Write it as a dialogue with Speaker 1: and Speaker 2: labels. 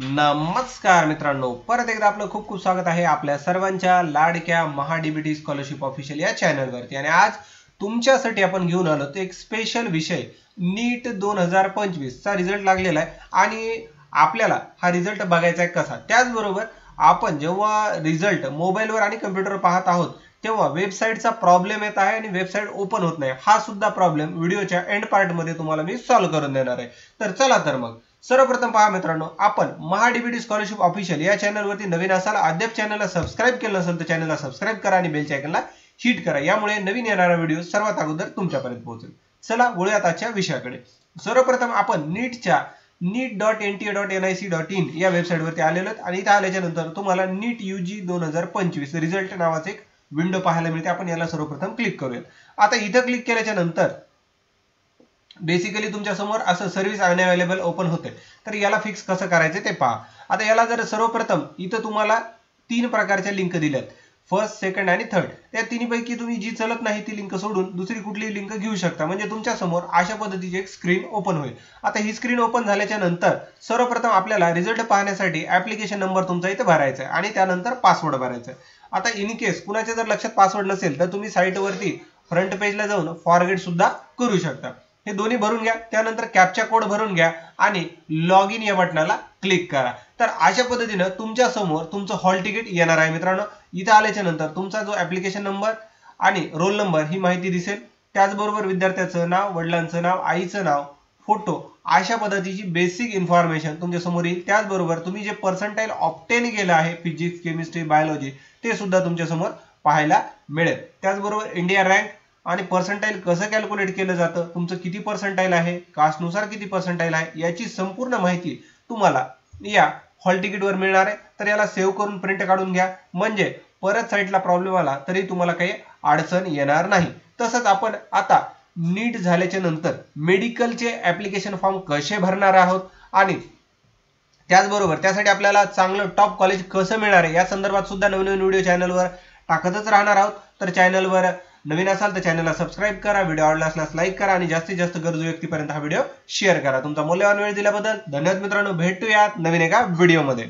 Speaker 1: नमस्कार मित्रांनो, परत एकदा आपलं खूप खूप स्वागत आहे आपल्या सर्वांच्या लाडक्या महाडीबीटी स्कॉलरशिप ऑफिशियल या चॅनलवरती। आणि आज तुमच्यासाठी आपण घेऊन आलो तो एक स्पेशल विषय नीट 2025 चा रिझल्ट लागलेला आहे आणि आपल्याला हा रिझल्ट बघायचा आहे कसा। त्याचबरोबर आपण जेव्हा रिझल्ट मोबाईलवर आणि कम्प्युटरवर पाहत आहोत तेव्हा वेबसाईटचा प्रॉब्लेम येत आहे आणि वेबसाईट ओपन होत नाही, हा सुद्धा प्रॉब्लेम व्हिडिओच्या एंड पार्ट मध्ये तुम्हाला मी सॉल्व्ह करून देणार आहे। तर चला तर मग सर्वप्रथम पहा मित्रांनो, आपण महाडीबीटी स्कॉलरशिप ऑफिशियल या चॅनलवरती नवीन असाल, अद्याप चॅनलला सबस्क्राइब केलं नसेल तर चॅनलला सबस्क्राइब करा आणि बेलच्या आयकॉनला हिट करा, यामुळे नवीन येणारा व्हिडिओ सर्वात अगोदर तुमच्यापर्यंत पोहोचेल। चला वळूयात आजच्या विषयाकडे। सर्वप्रथम आपण नीटच्या neet.nta.nic.in या वेबसाईटवरती आलेलो आहोत आणि इथे आल्याच्या नंतर तुम्हाला नीट यूजी 2025 रिझल्ट नावाचे एक विंडो पाहायला मिळते। आपण याला सर्वप्रथम क्लिक करूयात। आता इथे क्लिक केल्याच्या नंतर बेसिकली तुमच्या समोर असं सर्व्हिस अनअवेलेबल ओपन होते। तर याला फिक्स कसं करायचं ते पहा। आता याला जर सर्वप्रथम इथं तुम्हाला तीन प्रकारच्या लिंक दिल्यात, फर्स्ट, सेकंड आणि थर्ड। त्या तिन्हीपैकी तुम्ही जी चलत नाही ती लिंक सोडून दुसरी कुठलीही लिंक घेऊ शकता, म्हणजे तुमच्या समोर अशा पद्धतीची एक स्क्रीन ओपन होईल। आता ही स्क्रीन ओपन झाल्याच्या नंतर सर्वप्रथम आपल्याला रिझल्ट पाहण्यासाठी ऍप्लिकेशन नंबर तुमचा इथे भरायचा आहे आणि त्यानंतर पासवर्ड भरायचा आहे। आता इन केस कुणाच्या जर लक्षात पासवर्ड नसेल तर तुम्ही साईटवरती फ्रंट पेजला जाऊन फॉरगेट सुद्धा करू शकता। हे दोन्ही भरून घ्या, त्यानंतर कॅप्चा कोड भरून घ्या आणि लॉग इन या बटनाला क्लिक करा। तर अशा पद्धतीने तुमच्या समोर तुमचं हॉल तिकीट येणार आहे। मित्रांनो, इथे आल्याच्या नंतर तुमचा जो ऍप्लिकेशन नंबर आणि रोल नंबर ही माहिती दिसेल, त्याचबरोबर विद्यार्थ्याचं नाव, वडिलांचं नाव, आईचं नाव, फोटो, अशा पद्धतीची बेसिक इन्फॉर्मेशन तुमच्या समोर येईल। त्याचबरोबर तुम्ही जे पर्सेंटाइल ऑब्टेन केलं आहे फिजिक्स, केमिस्ट्री, बायोलॉजी ते सुद्धा तुमच्या समोर पाहायला मिळेल। त्याचबरोबर इंडिया रँक आणि पर्सेंटाइल कसं कॅल्क्युलेट केलं जातं, तुमचं किती पर्सेंटाइल आहे, कास्टनुसार किती पर्सेंटाइल आहे, याची संपूर्ण माहिती तुम्हाला या हॉल तिकीटवर मिळणार आहे। तर याला सेव्ह करून प्रिंट काढून घ्या, म्हणजे परत साईटला प्रॉब्लेम आला तरी तुम्हाला काही अडचण येणार नाही। तसंच आपण आता नीट झाल्याच्या नंतर मेडिकलचे ऍप्लिकेशन फॉर्म कसे भरणार आहोत आणि त्याचबरोबर त्यासाठी आपल्याला चांगलं टॉप कॉलेज कसं मिळणार आहे या संदर्भात सुद्धा नवीन व्हिडिओ चॅनलवर टाकतच राहणार आहोत। तर चॅनलवर नवीन असाल तर चॅनलला सबस्क्राइब करा, व्हिडिओ आवडला असल्यास लाईक करा आणि जास्तीत जास्त गरजू व्यक्तीपर्यंत हा व्हिडिओ शेअर करा। तुमचा मौल्यवान वेळ दिल्याबद्दल धन्यवाद मित्रांनो, भेटूयात नवीन एका व्हिडिओमध्ये।